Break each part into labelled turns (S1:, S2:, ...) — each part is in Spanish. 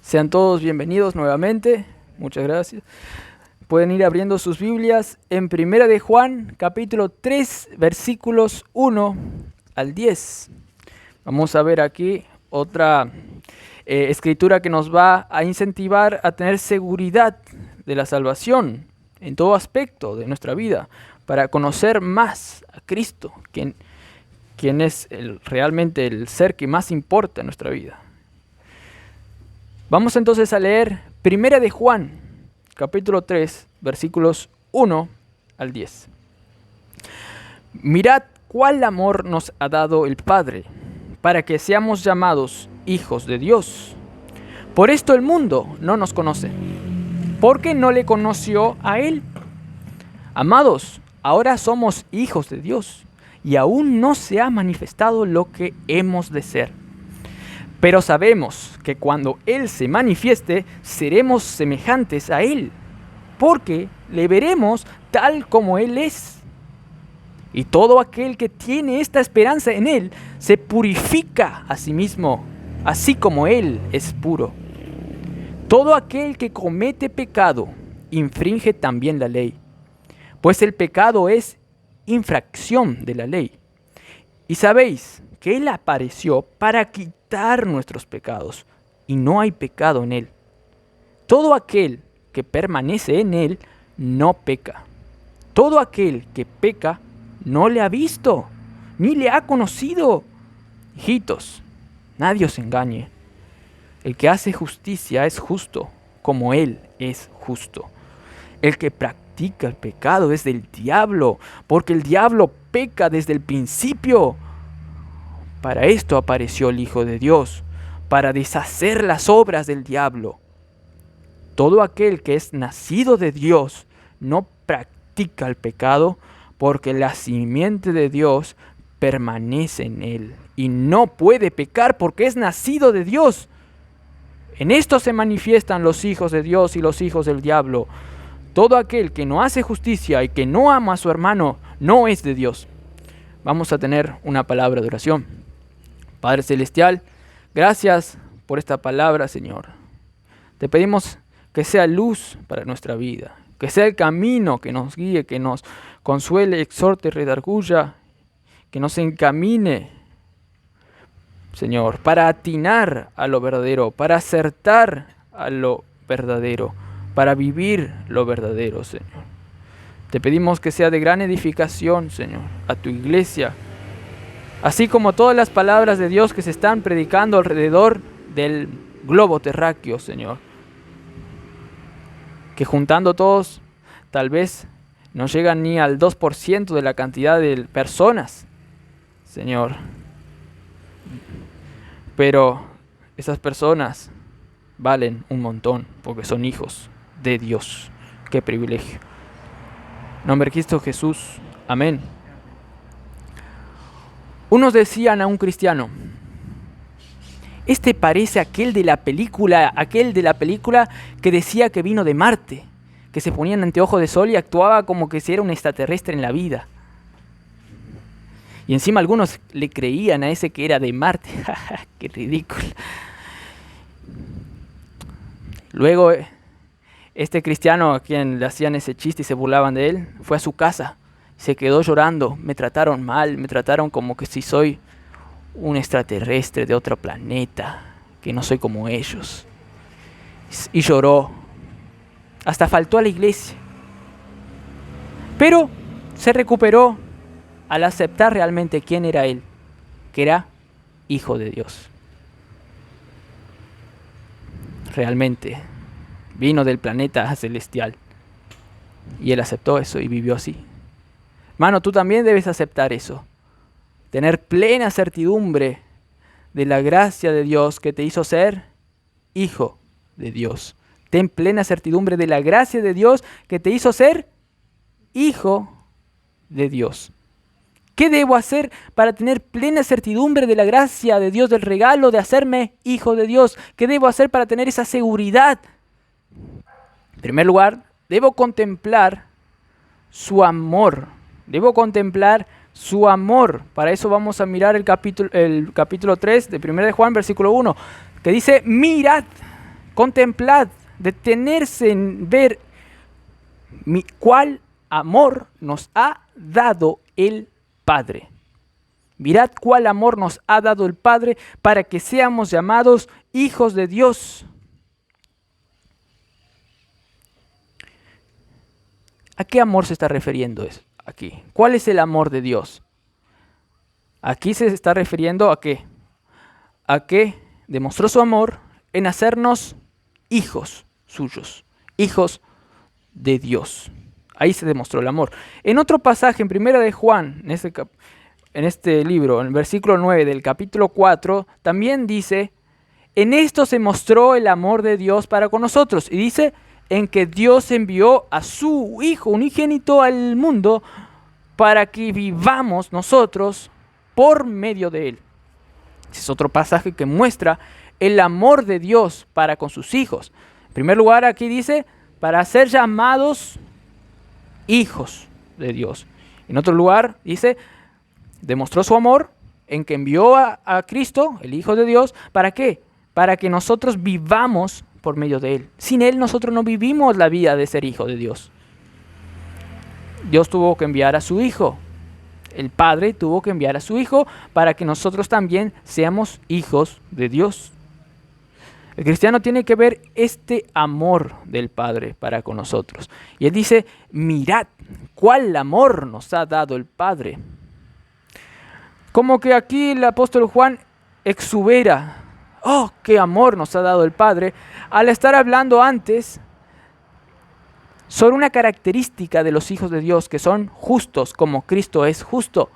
S1: Sean todos bienvenidos nuevamente. Muchas gracias. Pueden ir abriendo sus Biblias en Primera de Juan, capítulo 3, versículos 1 al 10. Vamos a ver aquí otra escritura que nos va a incentivar a tener seguridad de la salvación en todo aspecto de nuestra vida, para conocer más a Cristo, quien es realmente el ser que más importa en nuestra vida. Vamos entonces a leer Primera de Juan, capítulo 3, versículos 1 al 10. Mirad cuál amor nos ha dado el Padre, para que seamos llamados hijos de Dios. Por esto el mundo no nos conoce, porque no le conoció a Él. Amados, ahora somos hijos de Dios, y aún no se ha manifestado lo que hemos de ser. Pero sabemos que cuando Él se manifieste, seremos semejantes a Él, porque le veremos tal como Él es. Y todo aquel que tiene esta esperanza en Él, se purifica a sí mismo, así como Él es puro. Todo aquel que comete pecado, infringe también la ley, pues el pecado es infracción de la ley. Y sabéis que Él apareció para quitar nuestros pecados, y no hay pecado en Él. Todo aquel que permanece en Él no peca. Todo aquel que peca no le ha visto, ni le ha conocido. Hijitos, nadie os engañe. El que hace justicia es justo, como Él es justo. El que practica el pecado es del diablo, porque el diablo peca desde el principio. Para esto apareció el Hijo de Dios, para deshacer las obras del diablo. Todo aquel que es nacido de Dios no practica el pecado, porque la simiente de Dios permanece en él, y no puede pecar porque es nacido de Dios. En esto se manifiestan los hijos de Dios y los hijos del diablo. Todo aquel que no hace justicia y que no ama a su hermano no es de Dios. Vamos a tener una palabra de oración. Padre Celestial, gracias por esta palabra, Señor. Te pedimos que sea luz para nuestra vida, que sea el camino que nos guíe, que nos consuele, exhorte, redarguya, que nos encamine, Señor, para atinar a lo verdadero, para acertar a lo verdadero, para vivir lo verdadero, Señor. Te pedimos que sea de gran edificación, Señor, a tu iglesia, así como todas las palabras de Dios que se están predicando alrededor del globo terráqueo, Señor. Que juntando todos, tal vez no llegan ni al 2% de la cantidad de personas, Señor. Pero esas personas valen un montón, porque son hijos de Dios. ¡Qué privilegio! En nombre de Cristo Jesús. Amén. Unos decían a un cristiano: este parece aquel de la película que decía que vino de Marte, que se ponía en anteojos de sol y actuaba como que si era un extraterrestre en la vida. Y encima algunos le creían a ese que era de Marte. ¡Qué ridículo! Luego, este cristiano a quien le hacían ese chiste y se burlaban de él, fue a su casa, se quedó llorando. Me trataron mal, me trataron como que si soy un extraterrestre de otro planeta, que no soy como ellos. Y lloró, hasta faltó a la iglesia. Pero se recuperó al aceptar realmente quién era él, que era hijo de Dios. Realmente vino del planeta celestial, y él aceptó eso y vivió así. Hermano, tú también debes aceptar eso, tener plena certidumbre de la gracia de Dios que te hizo ser hijo de Dios. Ten plena certidumbre de la gracia de Dios que te hizo ser hijo de Dios. ¿Qué debo hacer para tener plena certidumbre de la gracia de Dios, del regalo de hacerme hijo de Dios? ¿Qué debo hacer para tener esa seguridad? En primer lugar, debo contemplar su amor. Debo contemplar su amor. Para eso vamos a mirar el capítulo 3 de 1 de Juan, versículo 1, que dice: mirad Contemplad, detenerse en ver cuál amor nos ha dado el Padre. Mirad cuál amor nos ha dado el Padre para que seamos llamados hijos de Dios. ¿A qué amor se está refiriendo aquí? ¿Cuál es el amor de Dios? Aquí se está refiriendo a qué? A que demostró su amor en hacernos hijos suyos, hijos de Dios. Ahí se demostró el amor. En otro pasaje, en Primera de Juan, en este libro, en el versículo 9 del capítulo 4, también dice, en esto se mostró el amor de Dios para con nosotros. Y dice, en que Dios envió a su Hijo unigénito al mundo para que vivamos nosotros por medio de Él. Ese es otro pasaje que muestra el amor de Dios para con sus hijos. En primer lugar, aquí dice, para ser llamados hijos de Dios. En otro lugar, dice, demostró su amor en que envió a Cristo, el Hijo de Dios, ¿para qué? Para que nosotros vivamos por medio de Él. Sin Él nosotros no vivimos la vida de ser hijo de Dios. Dios tuvo que enviar a su Hijo. El Padre tuvo que enviar a su Hijo para que nosotros también seamos hijos de Dios. El cristiano tiene que ver este amor del Padre para con nosotros. Y Él dice, mirad cuál amor nos ha dado el Padre. Como que aquí el apóstol Juan exubera, oh, qué amor nos ha dado el Padre, al estar hablando antes sobre una característica de los hijos de Dios, que son justos como Cristo es justo.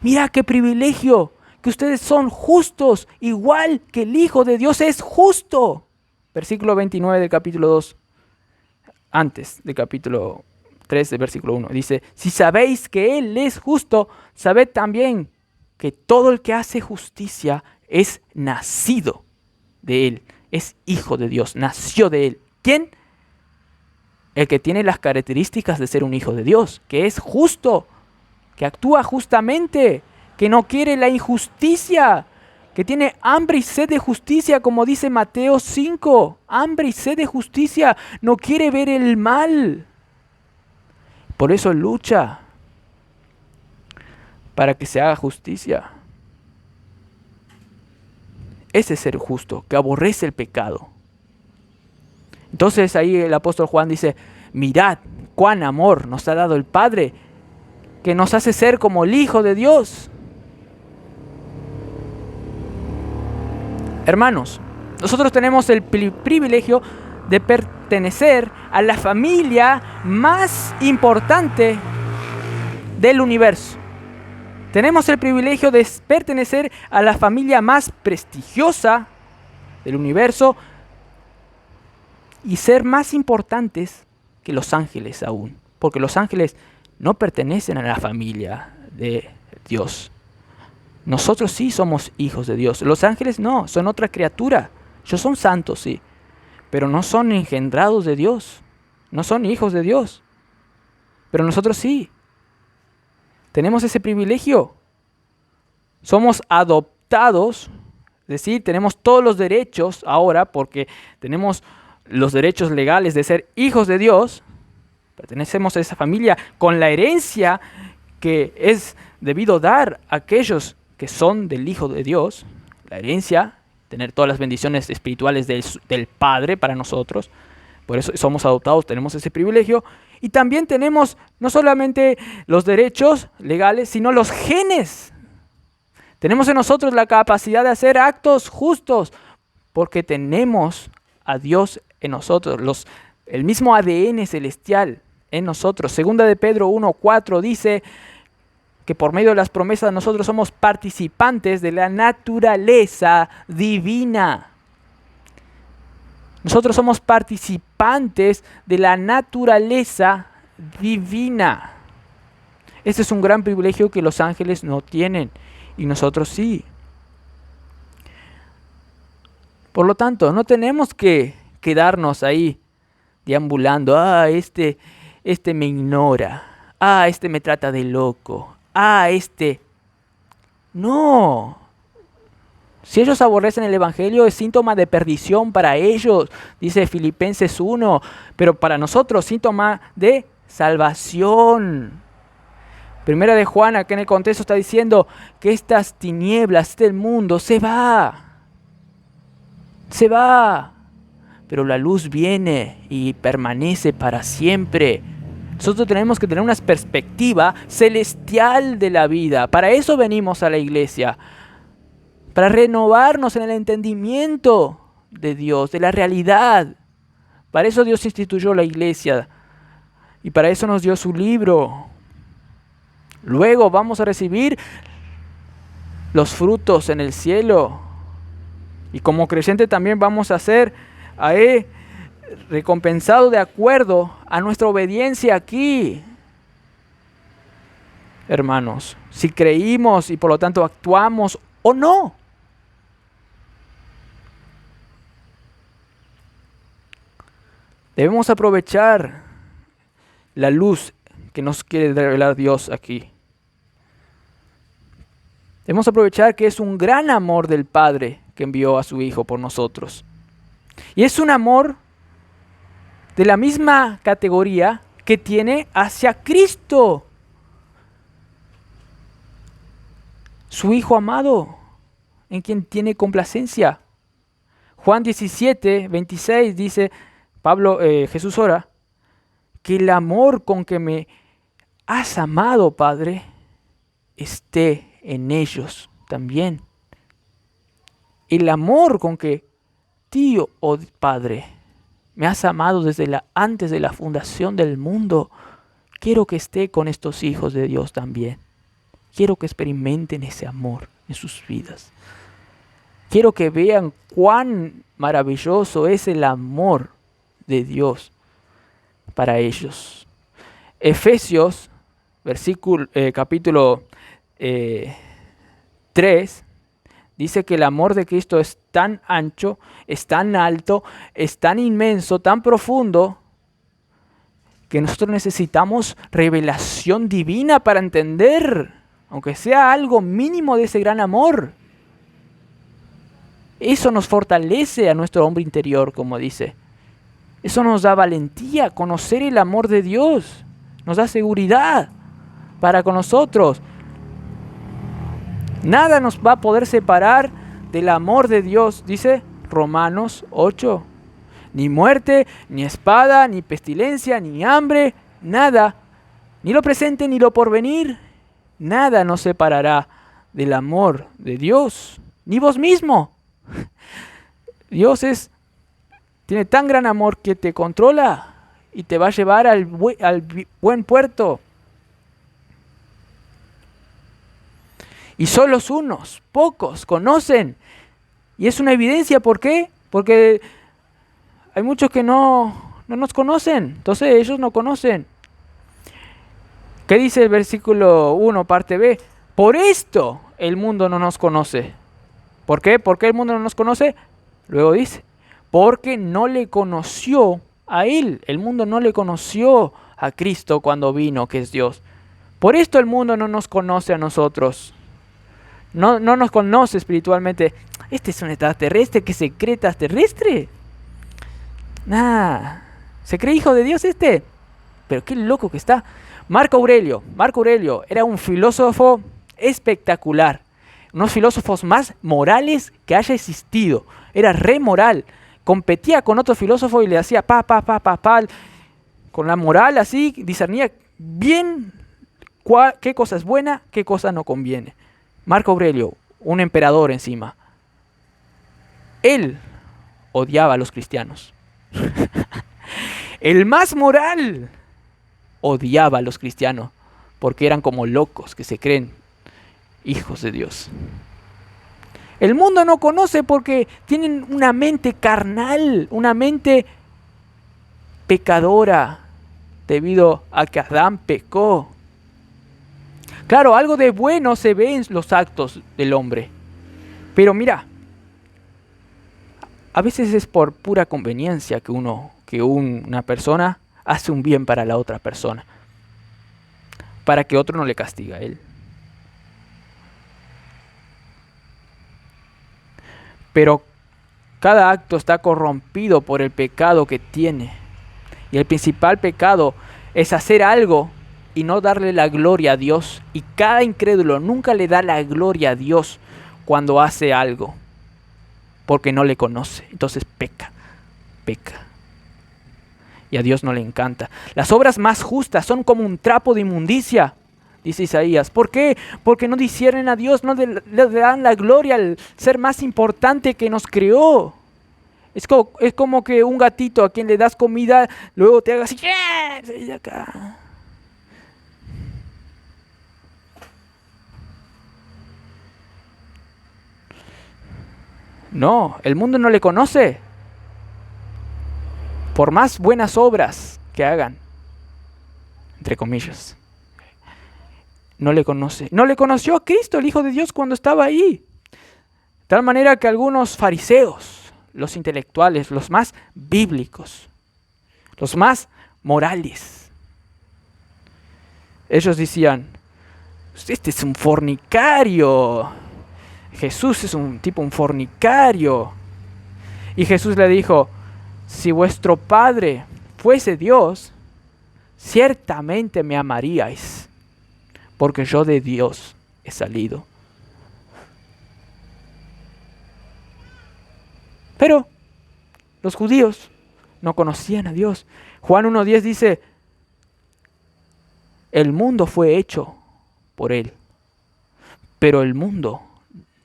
S1: Mira qué privilegio, que ustedes son justos, igual que el Hijo de Dios es justo. Versículo 29 del capítulo 2, antes del capítulo 3 del versículo 1. Dice, si sabéis que Él es justo, sabed también que todo el que hace justicia es nacido de Él, es hijo de Dios, nació de Él. ¿Quién? El que tiene las características de ser un hijo de Dios, que es justo, que actúa justamente, que no quiere la injusticia, que tiene hambre y sed de justicia, como dice Mateo 5, hambre y sed de justicia, no quiere ver el mal. Por eso lucha para que se haga justicia. Ese es ser justo, que aborrece el pecado. Entonces ahí el apóstol Juan dice, mirad cuán amor nos ha dado el Padre, que nos hace ser como el Hijo de Dios. Hermanos, nosotros tenemos el privilegio de pertenecer a la familia más importante del universo. Tenemos el privilegio de pertenecer a la familia más prestigiosa del universo y ser más importantes que los ángeles aún. Porque los ángeles no pertenecen a la familia de Dios. Nosotros sí somos hijos de Dios. Los ángeles no, son otra criatura. Ellos son santos, sí, pero no son engendrados de Dios. No son hijos de Dios. Pero nosotros sí. Tenemos ese privilegio. Somos adoptados, es decir, tenemos todos los derechos ahora porque tenemos los derechos legales de ser hijos de Dios. Pertenecemos a esa familia con la herencia que es debido dar a aquellos que son del Hijo de Dios. La herencia, tener todas las bendiciones espirituales del Padre para nosotros. Por eso somos adoptados, tenemos ese privilegio. Y también tenemos no solamente los derechos legales, sino los genes. Tenemos en nosotros la capacidad de hacer actos justos porque tenemos a Dios en nosotros, el mismo ADN celestial en nosotros. Segunda de Pedro 1:4 dice que por medio de las promesas nosotros somos participantes de la naturaleza divina. Nosotros somos participantes de la naturaleza divina. Este es un gran privilegio que los ángeles no tienen y nosotros sí. Por lo tanto, no tenemos que quedarnos ahí deambulando. Este me ignora. Este me trata de loco. No. Si ellos aborrecen el Evangelio, es síntoma de perdición para ellos, dice Filipenses 1, pero para nosotros síntoma de salvación. Primera de Juan, acá en el contexto está diciendo que estas tinieblas del mundo se va, pero la luz viene y permanece para siempre. Nosotros tenemos que tener una perspectiva celestial de la vida. Para eso venimos a la iglesia, para renovarnos en el entendimiento de Dios, de la realidad. Para eso Dios instituyó la iglesia y para eso nos dio su libro. Luego vamos a recibir los frutos en el cielo. Y como creyente también vamos a ser recompensado de acuerdo a nuestra obediencia aquí. Hermanos, si creímos y por lo tanto actuamos o no. Debemos aprovechar la luz que nos quiere revelar Dios aquí. Debemos aprovechar que es un gran amor del Padre que envió a su Hijo por nosotros. Y es un amor de la misma categoría que tiene hacia Cristo, su Hijo amado, en quien tiene complacencia. Juan 17, 26 dice, Jesús ora, que el amor con que me has amado, Padre, esté en ellos también. El amor con que Tío, oh Padre, me has amado antes de la fundación del mundo. Quiero que esté con estos hijos de Dios también. Quiero que experimenten ese amor en sus vidas. Quiero que vean cuán maravilloso es el amor de Dios para ellos. Efesios, capítulo 3, dice que el amor de Cristo es tan ancho, es tan alto, es tan inmenso, tan profundo, que nosotros necesitamos revelación divina para entender, aunque sea algo mínimo de ese gran amor. Eso nos fortalece a nuestro hombre interior, como dice. Eso nos da valentía, conocer el amor de Dios. Nos da seguridad para con nosotros. Nada nos va a poder separar del amor de Dios, dice Romanos 8. Ni muerte, ni espada, ni pestilencia, ni hambre, nada. Ni lo presente, ni lo porvenir. Nada nos separará del amor de Dios. Ni vos mismo. Dios tiene tan gran amor que te controla y te va a llevar al buen puerto. Y solo unos, pocos, conocen. Y es una evidencia, ¿por qué? Porque hay muchos que no nos conocen. Entonces ellos no conocen. ¿Qué dice el versículo 1, parte B? Por esto el mundo no nos conoce. ¿Por qué? ¿Por qué el mundo no nos conoce? Luego dice, porque no le conoció a Él. El mundo no le conoció a Cristo cuando vino, que es Dios. Por esto el mundo no nos conoce a nosotros. No nos conoce espiritualmente. Este es un extraterrestre que se cree extraterrestre. ¿Se cree hijo de Dios este? Pero qué loco que está. Marco Aurelio era un filósofo espectacular. Unos filósofos más morales que haya existido. Era re moral. Competía con otro filósofo y le hacía con la moral así, discernía bien qué cosa es buena, qué cosa no conviene. Marco Aurelio, un emperador encima. Él odiaba a los cristianos. El más moral odiaba a los cristianos porque eran como locos que se creen hijos de Dios. El mundo no conoce porque tienen una mente carnal, una mente pecadora debido a que Adán pecó. Claro, algo de bueno se ve en los actos del hombre. Pero mira, a veces es por pura conveniencia que una persona hace un bien para la otra persona, para que otro no le castigue a él. pero cada acto está corrompido por el pecado que tiene. Y el principal pecado es hacer algo y no darle la gloria a Dios. Y cada incrédulo nunca le da la gloria a Dios cuando hace algo, porque no le conoce. Entonces peca. Y a Dios no le encanta. Las obras más justas son como un trapo de inmundicia, dice Isaías. ¿Por qué? Porque no disciernen a Dios, no le dan la gloria al ser más importante que nos creó. Es como que un gatito a quien le das comida, luego te haga así, de acá. No, el mundo no le conoce. Por más buenas obras que hagan, entre comillas, no le conoce. No le conoció a Cristo, el Hijo de Dios, cuando estaba ahí. De tal manera que algunos fariseos, los intelectuales, los más bíblicos, los más morales, ellos decían, este es un fornicario. Jesús es un fornicario. Y Jesús le dijo, si vuestro Padre fuese Dios, ciertamente me amaríais, porque yo de Dios he salido. Pero los judíos no conocían a Dios. Juan 1:10 dice, el mundo fue hecho por Él, pero el mundo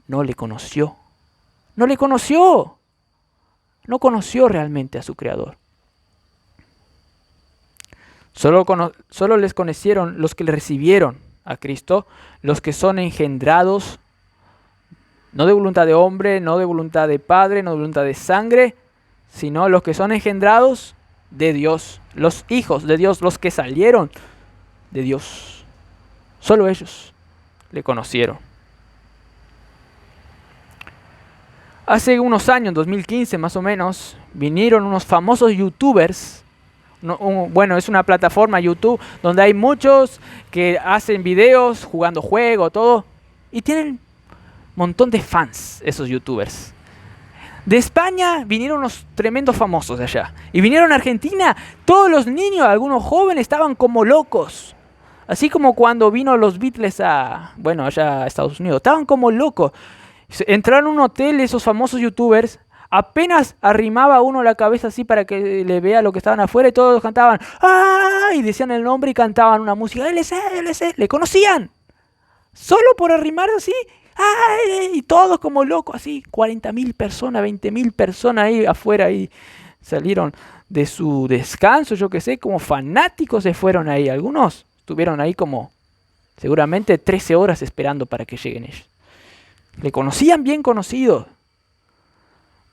S1: no le conoció. No le conoció. No conoció realmente a su Creador. Solo les conocieron los que le recibieron a Cristo, los que son engendrados, no de voluntad de hombre, no de voluntad de padre, no de voluntad de sangre, sino los que son engendrados de Dios, los hijos de Dios, los que salieron de Dios. Solo ellos le conocieron. Hace unos años, 2015 más o menos, vinieron unos famosos youtubers. Bueno, es una plataforma YouTube donde hay muchos que hacen videos jugando juegos, todo. Y tienen un montón de fans esos youtubers. De España vinieron unos tremendos famosos de allá. Y vinieron a Argentina, todos los niños, algunos jóvenes estaban como locos. Así como cuando vino los Beatles allá a Estados Unidos. Estaban como locos. Entraron a un hotel esos famosos youtubers, apenas arrimaba uno la cabeza así para que le vea lo que estaban afuera y todos cantaban ¡ah! Y decían el nombre y cantaban una música LC, le conocían, solo por arrimar así, ¡ay! Y todos como locos así, 40.000 personas, 20.000 personas ahí afuera, ahí salieron de su descanso, yo qué sé, como fanáticos se fueron ahí, algunos estuvieron ahí como seguramente 13 horas esperando para que lleguen ellos. Le conocían bien conocido,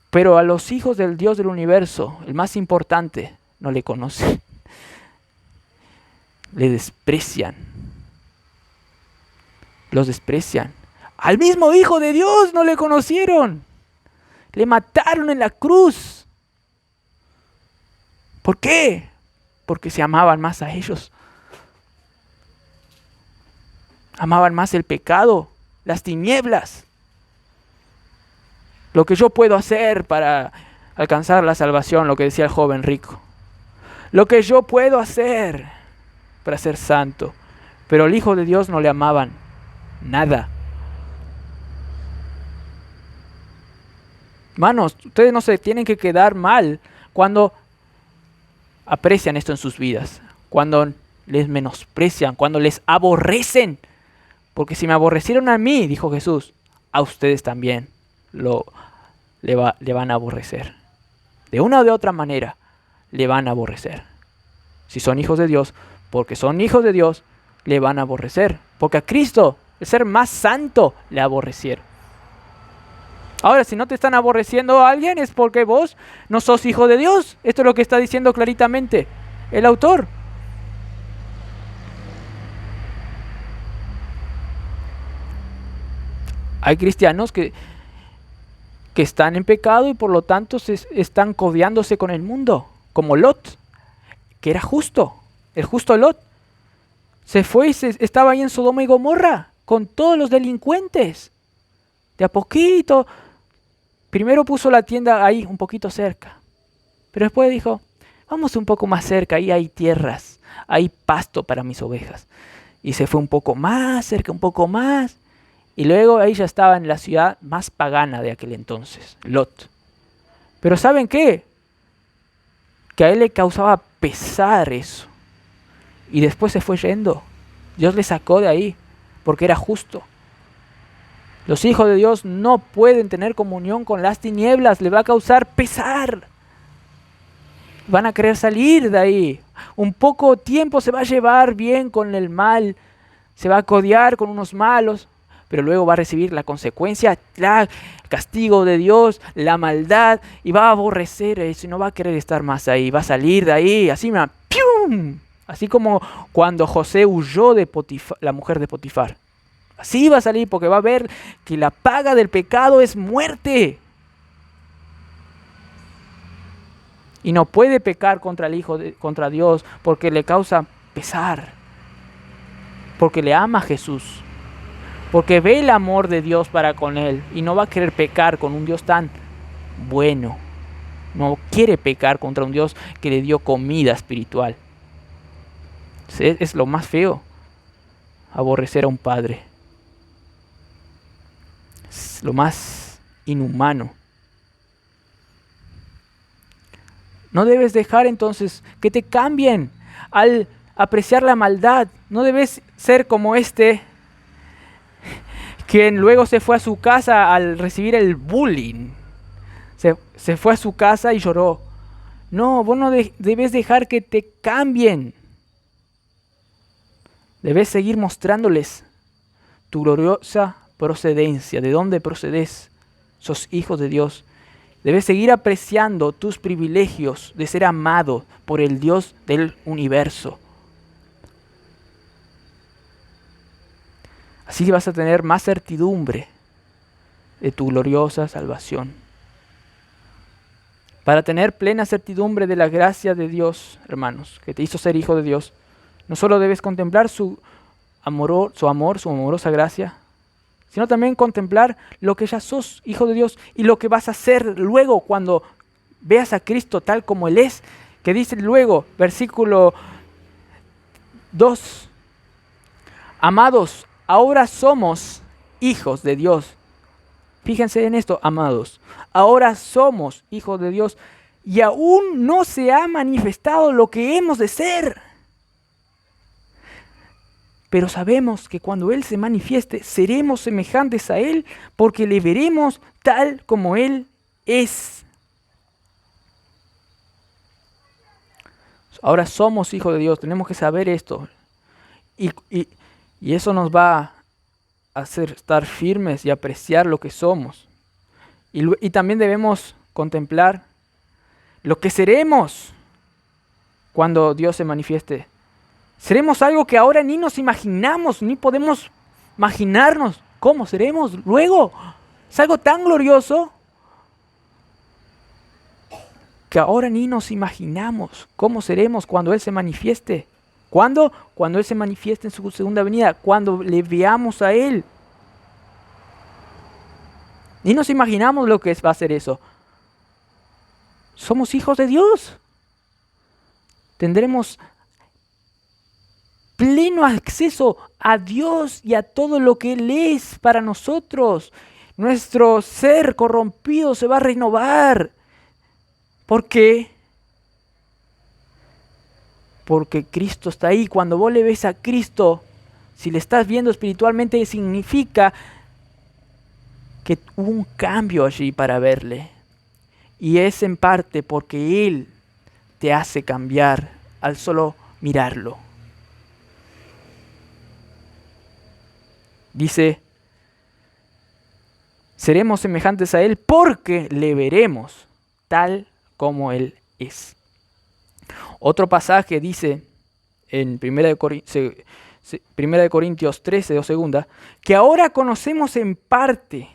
S1: pero a los hijos del Dios del universo, el más importante, no le conocen. Le desprecian. Los desprecian. Al mismo Hijo de Dios no le conocieron. Le mataron en la cruz. ¿Por qué? Porque se amaban más a ellos. Amaban más el pecado, las tinieblas. Lo que yo puedo hacer para alcanzar la salvación, lo que decía el joven rico. Lo que yo puedo hacer para ser santo. Pero al Hijo de Dios no le amaban nada. Hermanos, ustedes no se tienen que quedar mal cuando aprecian esto en sus vidas. Cuando les menosprecian, cuando les aborrecen. Porque si me aborrecieron a mí, dijo Jesús, a ustedes también le van a aborrecer. De una o de otra manera le van a aborrecer. Si son hijos de Dios, porque son hijos de Dios, le van a aborrecer. Porque a Cristo, el ser más santo, le aborrecieron. Ahora, si no te están aborreciendo a alguien, es porque vos no sos hijo de Dios. Esto es lo que está diciendo claritamente el autor. Hay cristianos que están en pecado y por lo tanto están codeándose con el mundo, como Lot, que era justo, el justo Lot. Se fue y estaba ahí en Sodoma y Gomorra con todos los delincuentes. De a poquito, primero puso la tienda ahí un poquito cerca, pero después dijo, vamos un poco más cerca, ahí hay tierras, hay pasto para mis ovejas. Y se fue un poco más cerca, un poco más, y luego ahí ya estaba en la ciudad más pagana de aquel entonces, Lot. Pero ¿saben qué? Que a él le causaba pesar eso. Y después se fue yendo. Dios le sacó de ahí, porque era justo. Los hijos de Dios no pueden tener comunión con las tinieblas, le va a causar pesar. Van a querer salir de ahí. Un poco tiempo se va a llevar bien con el mal, se va a codear con unos malos, pero luego va a recibir la consecuencia, el castigo de Dios, la maldad, y va a aborrecer eso y no va a querer estar más ahí. Va a salir de ahí, así, ¡pium! Así como cuando José huyó de la mujer de Potifar. Así va a salir porque va a ver que la paga del pecado es muerte. Y no puede pecar contra el Hijo, contra Dios, porque le causa pesar. Porque le ama a Jesús. Porque ve el amor de Dios para con él. Y no va a querer pecar con un Dios tan bueno. No quiere pecar contra un Dios que le dio comida espiritual. Es lo más feo. Aborrecer a un padre. Es lo más inhumano. No debes dejar entonces que te cambien al apreciar la maldad. No debes ser como quien luego se fue a su casa al recibir el bullying. Se fue a su casa y lloró. No, vos no debes dejar que te cambien. Debes seguir mostrándoles tu gloriosa procedencia, de dónde procedes. Sos hijos de Dios. Debes seguir apreciando tus privilegios de ser amado por el Dios del universo. Así vas a tener más certidumbre de tu gloriosa salvación. Para tener plena certidumbre de la gracia de Dios, hermanos, que te hizo ser hijo de Dios, no solo debes contemplar su amor, su amorosa gracia, sino también contemplar lo que ya sos, hijo de Dios, y lo que vas a hacer luego cuando veas a Cristo tal como Él es, que dice luego, versículo 2, amados, ahora somos hijos de Dios. Fíjense en esto, amados, ahora somos hijos de Dios y aún no se ha manifestado lo que hemos de ser. Pero sabemos que cuando Él se manifieste, seremos semejantes a Él, porque le veremos tal como Él es. Ahora somos hijos de Dios, tenemos que saber esto. Y eso nos va a hacer estar firmes y apreciar lo que somos. Y también debemos contemplar lo que seremos cuando Dios se manifieste. Seremos algo que ahora ni nos imaginamos, ni podemos imaginarnos cómo seremos luego. Es algo tan glorioso que ahora ni nos imaginamos cómo seremos cuando Él se manifieste. ¿Cuándo? Cuando Él se manifieste en su segunda venida, cuando le veamos a Él. Ni nos imaginamos lo que va a ser eso. Somos hijos de Dios. Tendremos pleno acceso a Dios y a todo lo que Él es para nosotros. Nuestro ser corrompido se va a renovar. ¿Por qué? Porque Cristo está ahí. Cuando vos le ves a Cristo, si le estás viendo espiritualmente, significa que hubo un cambio allí para verle. Y es en parte porque Él te hace cambiar al solo mirarlo. Dice, seremos semejantes a Él porque le veremos tal como Él es. Otro pasaje dice en 1 de Corintios 13 o segunda, que ahora conocemos en parte,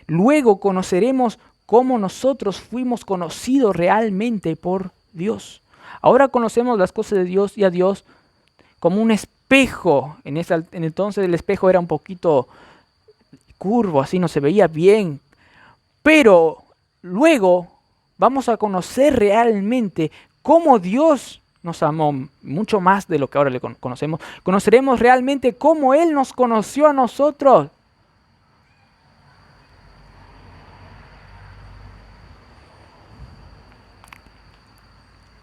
S1: luego conoceremos cómo nosotros fuimos conocidos realmente por Dios. Ahora conocemos las cosas de Dios y a Dios como un espejo. En entonces el espejo era un poquito curvo, así no se veía bien. Pero luego vamos a conocer realmente cómo Dios nos amó, mucho más de lo que ahora le conocemos. Conoceremos realmente cómo Él nos conoció a nosotros.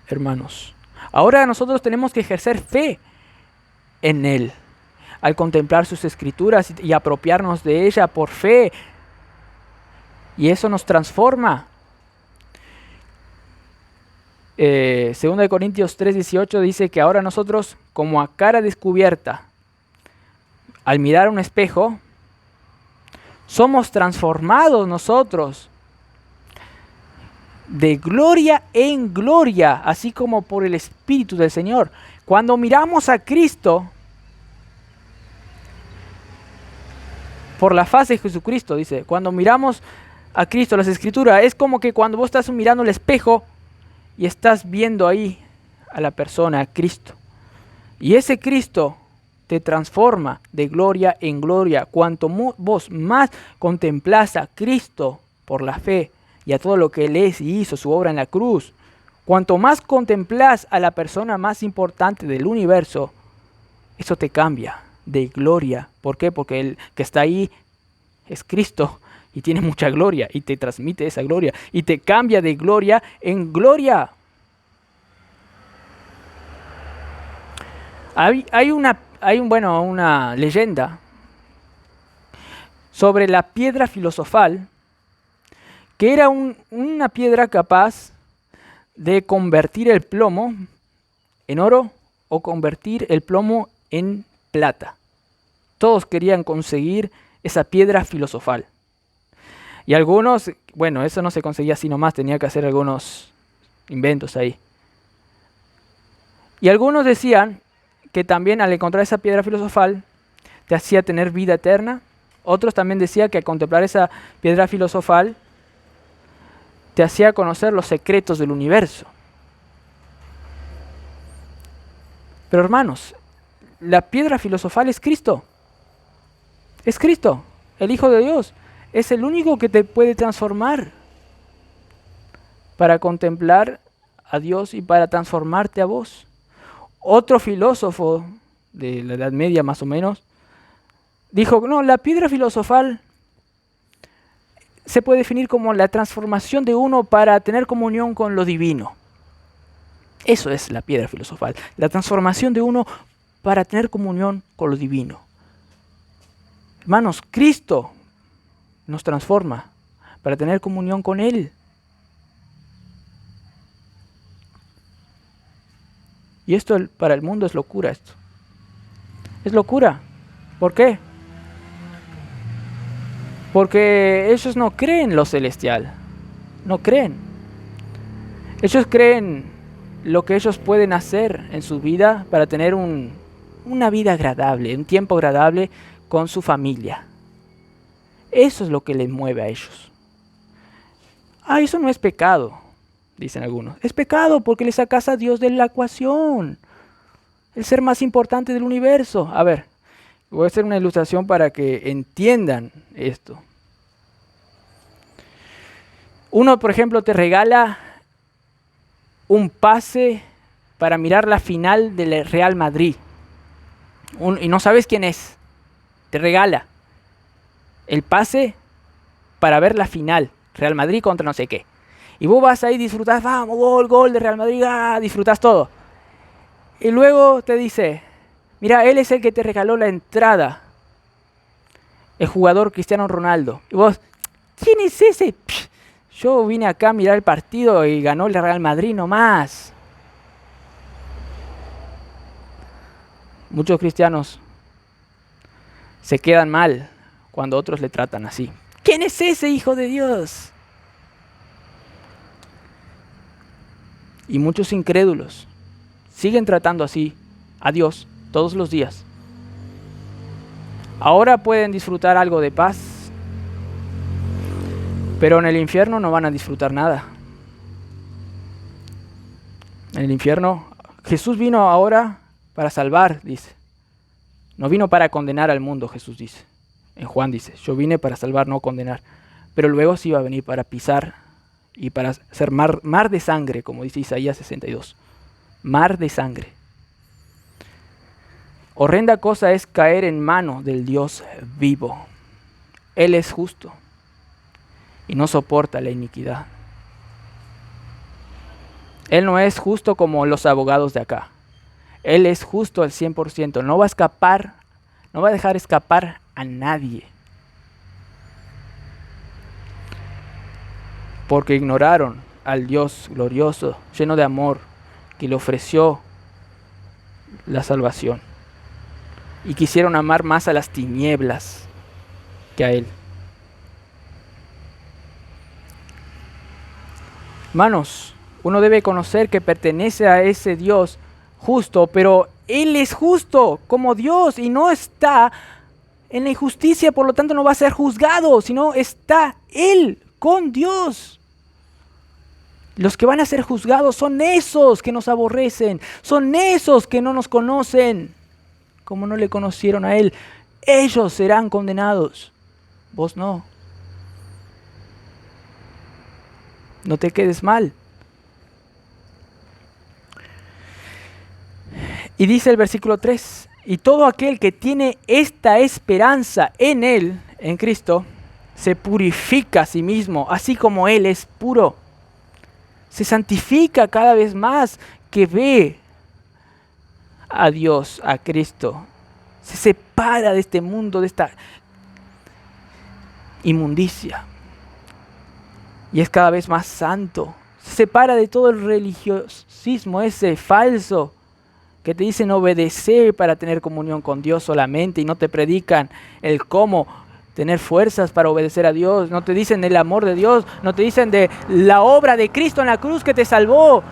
S1: Hermanos, ahora nosotros tenemos que ejercer fe en Él, al contemplar sus escrituras y apropiarnos de ella por fe. Y eso nos transforma. 2 Corintios 3:18 dice que ahora nosotros, como a cara descubierta, al mirar un espejo, somos transformados nosotros de gloria en gloria, así como por el Espíritu del Señor. Cuando miramos a Cristo, por la faz de Jesucristo, dice, cuando miramos a Cristo, las Escrituras, es como que cuando vos estás mirando el espejo y estás viendo ahí a la persona, a Cristo. Y ese Cristo te transforma de gloria en gloria. Cuanto vos más contemplás a Cristo por la fe y a todo lo que Él es y hizo, su obra en la cruz, cuanto más contemplás a la persona más importante del universo, eso te cambia de gloria. ¿Por qué? Porque el que está ahí es Cristo y tiene mucha gloria y te transmite esa gloria y te cambia de gloria en gloria. Hay una leyenda sobre la piedra filosofal, que era una piedra capaz de convertir el plomo en oro o convertir el plomo en plata. Todos querían conseguir esa piedra filosofal. Y algunos, bueno, eso no se conseguía así nomás, tenía que hacer algunos inventos ahí. Y algunos decían que también al encontrar esa piedra filosofal te hacía tener vida eterna. Otros también decían que al contemplar esa piedra filosofal te hacía conocer los secretos del universo. Pero hermanos, la piedra filosofal es Cristo. Es Cristo, el Hijo de Dios. Es el único que te puede transformar para contemplar a Dios y para transformarte a vos. Otro filósofo de la Edad Media más o menos dijo, no, la piedra filosofal se puede definir como la transformación de uno para tener comunión con lo divino. Eso es la piedra filosofal, la transformación de uno para tener comunión con lo divino. Hermanos, Cristo nos transforma para tener comunión con Él. Y esto para el mundo es locura esto. Es locura. ¿Por qué? Porque ellos no creen lo celestial. No creen. Ellos creen lo que ellos pueden hacer en su vida para tener una vida agradable, un tiempo agradable con su familia. Eso es lo que les mueve a ellos. Eso no es pecado, dicen algunos. Es pecado porque le sacas a Dios de la ecuación. El ser más importante del universo. A ver, voy a hacer una ilustración para que entiendan esto. Uno, por ejemplo, te regala un pase para mirar la final del Real Madrid. Y no sabes quién es. Te regala el pase para ver la final. Real Madrid contra no sé qué. Y vos vas ahí, disfrutás, vamos, gol de Real Madrid, disfrutás todo. Y luego te dice, mira, él es el que te regaló la entrada. El jugador Cristiano Ronaldo. Y vos, ¿quién es ese? Yo vine acá a mirar el partido y ganó el Real Madrid nomás. Muchos cristianos se quedan mal cuando otros le tratan así. ¿Quién es ese Hijo de Dios? Y muchos incrédulos siguen tratando así a Dios todos los días. Ahora pueden disfrutar algo de paz, pero en el infierno no van a disfrutar nada. En el infierno, Jesús vino ahora para salvar, dice. No vino para condenar al mundo, Jesús dice. En Juan dice, yo vine para salvar, no condenar. pero luego sí iba a venir para pisar y para hacer mar de sangre, como dice Isaías 62. Mar de sangre. Horrenda cosa es caer en manos del Dios vivo. Él es justo y no soporta la iniquidad. Él no es justo como los abogados de acá. Él es justo al 100%. No va a escapar, no va a dejar escapar a nadie. Porque ignoraron al Dios glorioso, lleno de amor, que le ofreció la salvación. Y quisieron amar más a las tinieblas que a Él. Hermanos, uno debe conocer que pertenece a ese Dios justo, pero Él es justo como Dios y no está en la injusticia, por lo tanto no va a ser juzgado, sino está Él con Dios. Los que van a ser juzgados son esos que nos aborrecen, son esos que no nos conocen, como no le conocieron a Él. Ellos serán condenados, vos no. No te quedes mal. Y dice el versículo 3, y todo aquel que tiene esta esperanza en Él, en Cristo, se purifica a sí mismo, así como Él es puro. Se santifica cada vez más que ve a Dios, a Cristo. Se separa de este mundo, de esta inmundicia. Y es cada vez más santo. Se separa de todo el religiosismo ese falso que te dicen obedecer para tener comunión con Dios solamente y no te predican el cómo tener fuerzas para obedecer a Dios. No te dicen del amor de Dios, no te dicen de la obra de Cristo en la cruz que te salvó.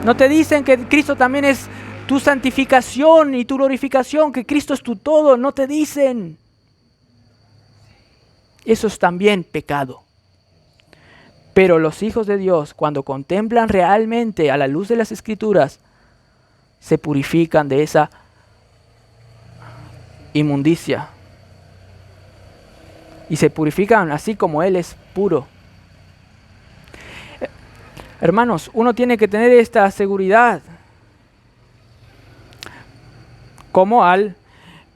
S1: No te dicen que Cristo también es tu santificación y tu glorificación, que Cristo es tu todo. No te dicen. Eso es también pecado. Pero los hijos de Dios, cuando contemplan realmente a la luz de las Escrituras, se purifican de esa inmundicia. Y se purifican así como Él es puro. Hermanos, uno tiene que tener esta seguridad. Como al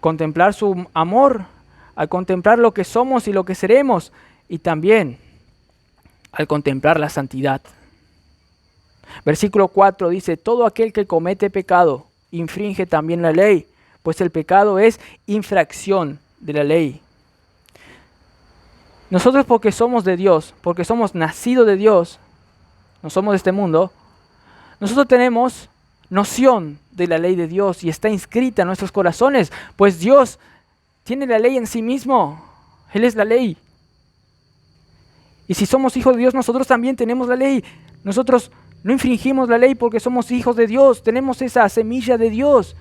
S1: contemplar su amor, al contemplar lo que somos y lo que seremos, y también al contemplar la santidad. Versículo 4 dice, todo aquel que comete pecado infringe también la ley, pues el pecado es infracción de la ley. Nosotros, porque somos de Dios, porque somos nacidos de Dios, no somos de este mundo, nosotros tenemos noción de la ley de Dios y está inscrita en nuestros corazones, pues Dios tiene la ley en sí mismo. Él es la ley. Y si somos hijos de Dios, nosotros también tenemos la ley. Nosotros no infringimos la ley porque somos hijos de Dios, tenemos esa semilla de Dios.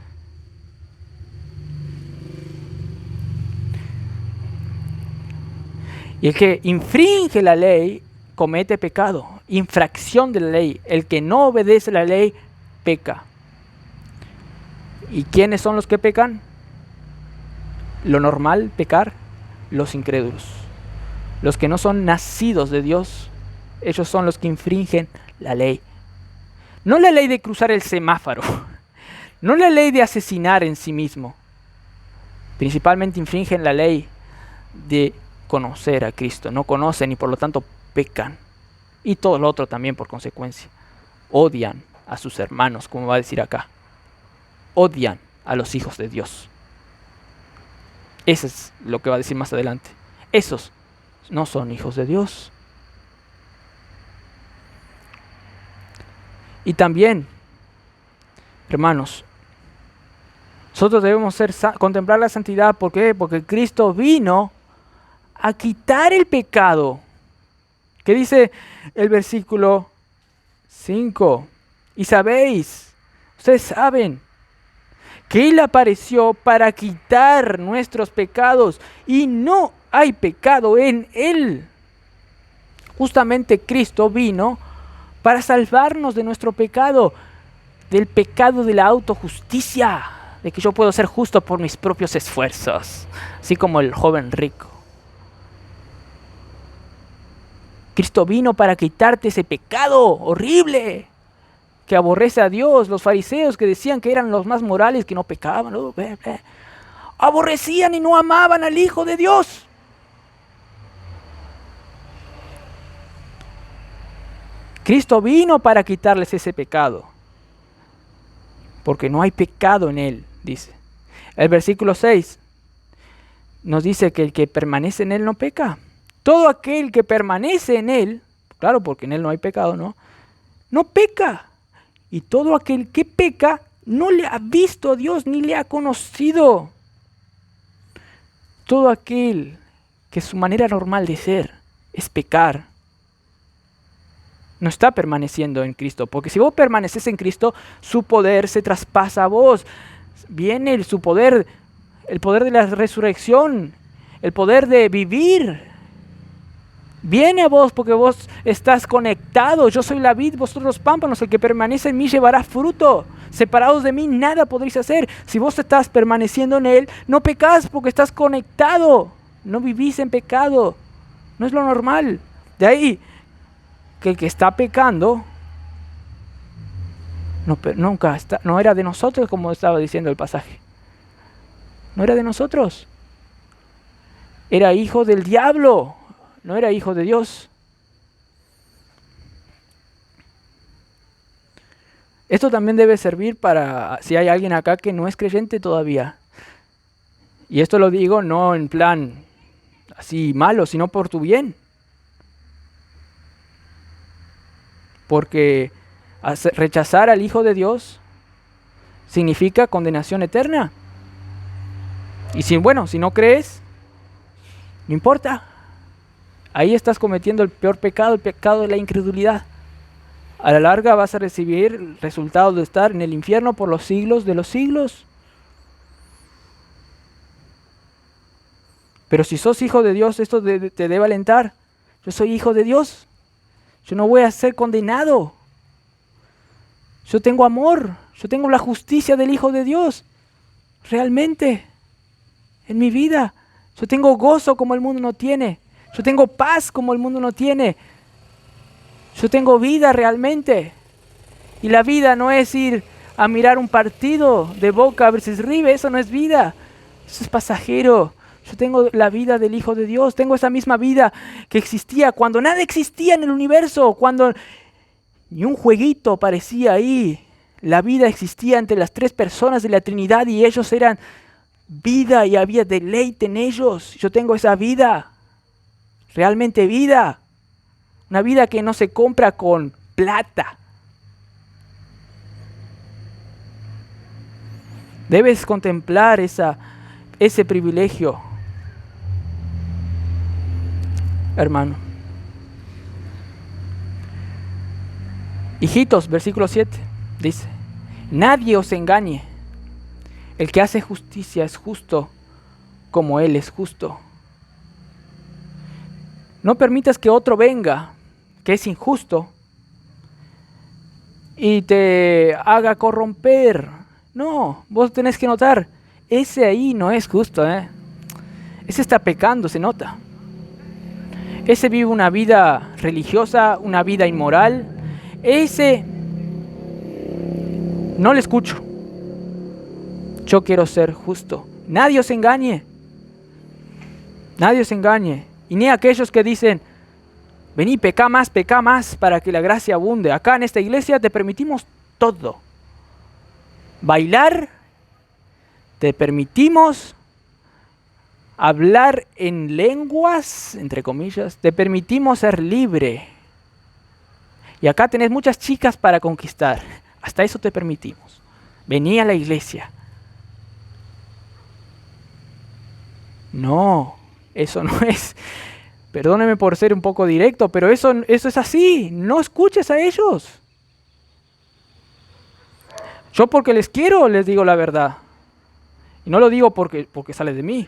S1: Y el que infringe la ley comete pecado, infracción de la ley. El que no obedece la ley peca. ¿Y quiénes son los que pecan? Lo normal, pecar, los incrédulos. Los que no son nacidos de Dios, ellos son los que infringen la ley. No la ley de cruzar el semáforo, no la ley de asesinar en sí mismo. Principalmente infringen la ley de conocer a Cristo. No conocen y por lo tanto pecan. Y todo lo otro también por consecuencia. Odian a sus hermanos, como va a decir acá. Odian a los hijos de Dios. Eso es lo que va a decir más adelante. Esos no son hijos de Dios. Y también, hermanos, nosotros debemos contemplar la santidad. ¿Por qué? Porque Cristo vino a quitar el pecado. ¿Qué dice el versículo 5? Y sabéis, ustedes saben, que Él apareció para quitar nuestros pecados y no hay pecado en Él. Justamente Cristo vino para salvarnos de nuestro pecado, del pecado de la autojusticia, de que yo puedo ser justo por mis propios esfuerzos, así como el joven rico. Cristo vino para quitarte ese pecado horrible que aborrece a Dios. Los fariseos que decían que eran los más morales, que no pecaban, aborrecían y no amaban al Hijo de Dios. Cristo vino para quitarles ese pecado, porque no hay pecado en Él, dice. El versículo 6 nos dice que el que permanece en Él no peca. Todo aquel que permanece en Él, claro, porque en Él no hay pecado, no peca. Y todo aquel que peca no le ha visto a Dios ni le ha conocido. Todo aquel que su manera normal de ser es pecar, no está permaneciendo en Cristo. Porque si vos permaneces en Cristo, su poder se traspasa a vos. Viene su poder, el poder de la resurrección, el poder de vivir. Viene a vos porque vos estás conectado. Yo soy la vid, vosotros los pámpanos. El que permanece en mí llevará fruto. Separados de mí nada podréis hacer. Si vos estás permaneciendo en Él, no pecás porque estás conectado. No vivís en pecado. No es lo normal. De ahí que el que está pecando no era de nosotros, como estaba diciendo el pasaje. No era de nosotros. Era hijo del diablo. No era hijo de Dios. Esto también debe servir para si hay alguien acá que no es creyente todavía. Y esto lo digo no en plan así malo, sino por tu bien. Porque rechazar al Hijo de Dios significa condenación eterna. Y si no crees, no importa. Ahí estás cometiendo el peor pecado, el pecado de la incredulidad. A la larga vas a recibir el resultado de estar en el infierno por los siglos de los siglos. Pero si sos hijo de Dios, esto te debe alentar. Yo soy hijo de Dios. Yo no voy a ser condenado. Yo tengo amor. Yo tengo la justicia del Hijo de Dios. Realmente. En mi vida. Yo tengo gozo como el mundo no tiene. Yo tengo paz como el mundo no tiene. Yo tengo vida realmente. Y la vida no es ir a mirar un partido de Boca versus River. Eso no es vida. Eso es pasajero. Yo tengo la vida del Hijo de Dios. Tengo esa misma vida que existía cuando nada existía en el universo. Cuando ni un jueguito aparecía ahí. La vida existía entre las tres personas de la Trinidad y ellos eran vida y había deleite en ellos. Yo tengo esa vida. Realmente vida. Una vida que no se compra con plata. Debes contemplar ese privilegio, hermano. Hijitos, versículo 7, dice: nadie os engañe. El que hace justicia es justo como Él es justo. No permitas que otro venga, que es injusto, y te haga corromper. No, vos tenés que notar, ese ahí no es justo, Ese está pecando, se nota. Ese vive una vida religiosa, una vida inmoral. Ese no le escucho. Yo quiero ser justo. Nadie os engañe. Nadie os engañe. Y ni aquellos que dicen: vení, peca más para que la gracia abunde. Acá en esta iglesia te permitimos todo. Bailar, te permitimos hablar en lenguas, entre comillas, te permitimos ser libre. Y acá tenés muchas chicas para conquistar. Hasta eso te permitimos. Vení a la iglesia. No, eso no es. Perdóneme por ser un poco directo, pero eso es así. No escuches a ellos. Yo porque les quiero, les digo la verdad. Y no lo digo porque sale de mí.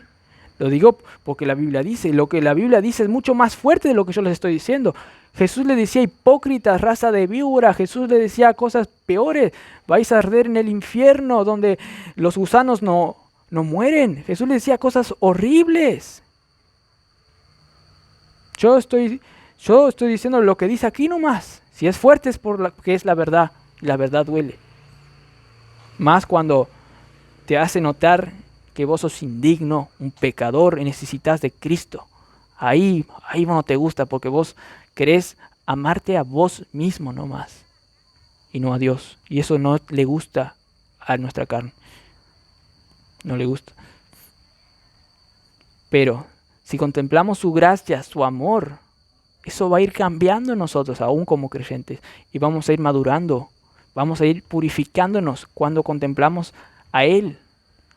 S1: Lo digo porque la Biblia dice. Lo que la Biblia dice es mucho más fuerte de lo que yo les estoy diciendo. Jesús le decía: hipócritas, raza de víbora. Jesús le decía cosas peores. Vais a arder en el infierno donde los gusanos no mueren. Jesús le decía cosas horribles. Yo Yo estoy diciendo lo que dice aquí nomás. Si es fuerte es porque es la verdad. Y la verdad duele. Más cuando te hace notar que vos sos indigno, un pecador y necesitas de Cristo. Ahí no te gusta porque vos querés amarte a vos mismo nomás. Y no a Dios. Y eso no le gusta a nuestra carne. No le gusta. Pero si contemplamos su gracia, su amor, eso va a ir cambiando en nosotros, aún como creyentes. Y vamos a ir madurando. Vamos a ir purificándonos cuando contemplamos a Él.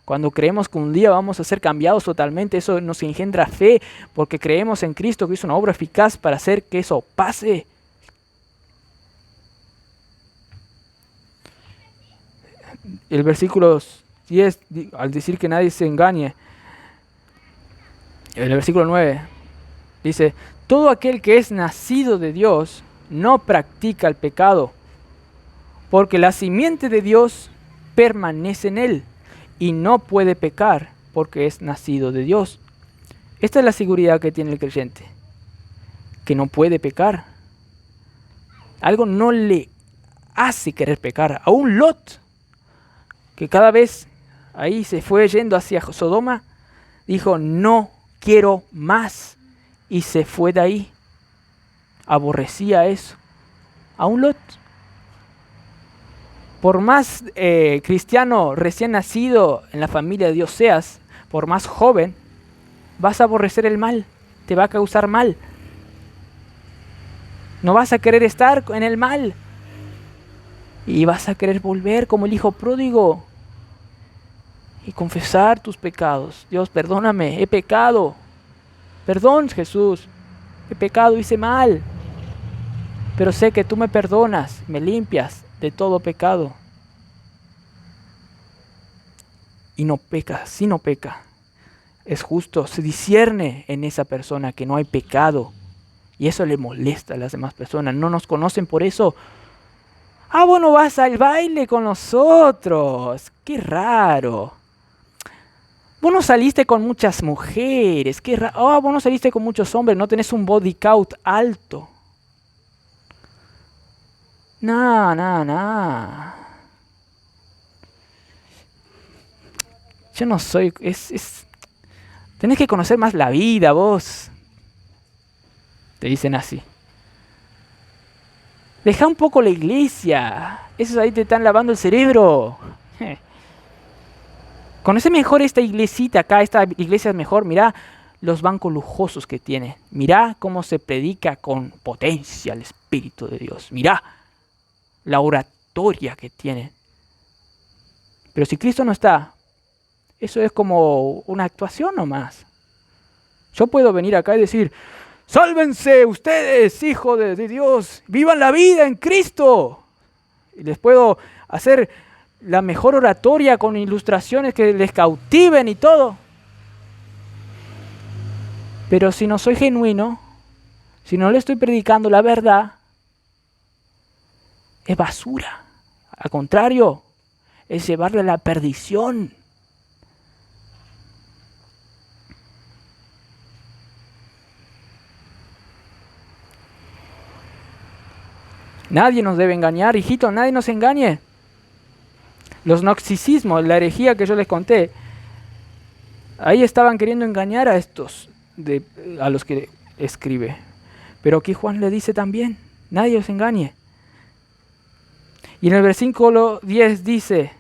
S1: Cuando creemos que un día vamos a ser cambiados totalmente, eso nos engendra fe, porque creemos en Cristo que hizo una obra eficaz para hacer que eso pase. El versículo 10, al decir que nadie se engañe, el versículo 9 dice: todo aquel que es nacido de Dios no practica el pecado, porque la simiente de Dios permanece en él y no puede pecar porque es nacido de Dios. Esta es la seguridad que tiene el creyente, que no puede pecar. Algo no le hace querer pecar. Aún Lot, que cada vez ahí se fue yendo hacia Sodoma, dijo: no quiero más, y se fue de ahí. Aborrecía eso. Aún Lot, por más cristiano recién nacido en la familia de Dios seas, por más joven, vas a aborrecer el mal, te va a causar mal. No vas a querer estar en el mal y vas a querer volver como el hijo pródigo y confesar tus pecados. Dios, perdóname, he pecado. Perdón, Jesús, he pecado, hice mal. Pero sé que tú me perdonas, me limpias de todo pecado. Y no peca, si no peca, es justo, se discierne en esa persona que no hay pecado. Y eso le molesta a las demás personas, no nos conocen por eso. Ah, vos no vas al baile con nosotros, qué raro. Vos no saliste con muchas mujeres, qué raro. Ah, vos no saliste con muchos hombres, no tenés un body count alto. No. Yo no soy... Tenés que conocer más la vida, vos. Te dicen así. Deja un poco la iglesia. Esos ahí te están lavando el cerebro. Conoce mejor esta iglesita acá. Esta iglesia es mejor. Mirá los bancos lujosos que tiene. Mirá cómo se predica con potencia el Espíritu de Dios. Mirá la oratoria que tiene. Pero si Cristo no está, eso es como una actuación nomás. Yo puedo venir acá y decir: sálvense ustedes, hijos de Dios, vivan la vida en Cristo. Y les puedo hacer la mejor oratoria con ilustraciones que les cautiven y todo. Pero si no soy genuino, si no le estoy predicando la verdad, es basura. Al contrario, es llevarle a la perdición. Nadie nos debe engañar, hijito, nadie nos engañe. Los gnosticismos, la herejía que yo les conté, ahí estaban queriendo engañar a estos, a los que escribe. Pero aquí Juan le dice también: nadie os engañe. Y en el versículo 10 dice: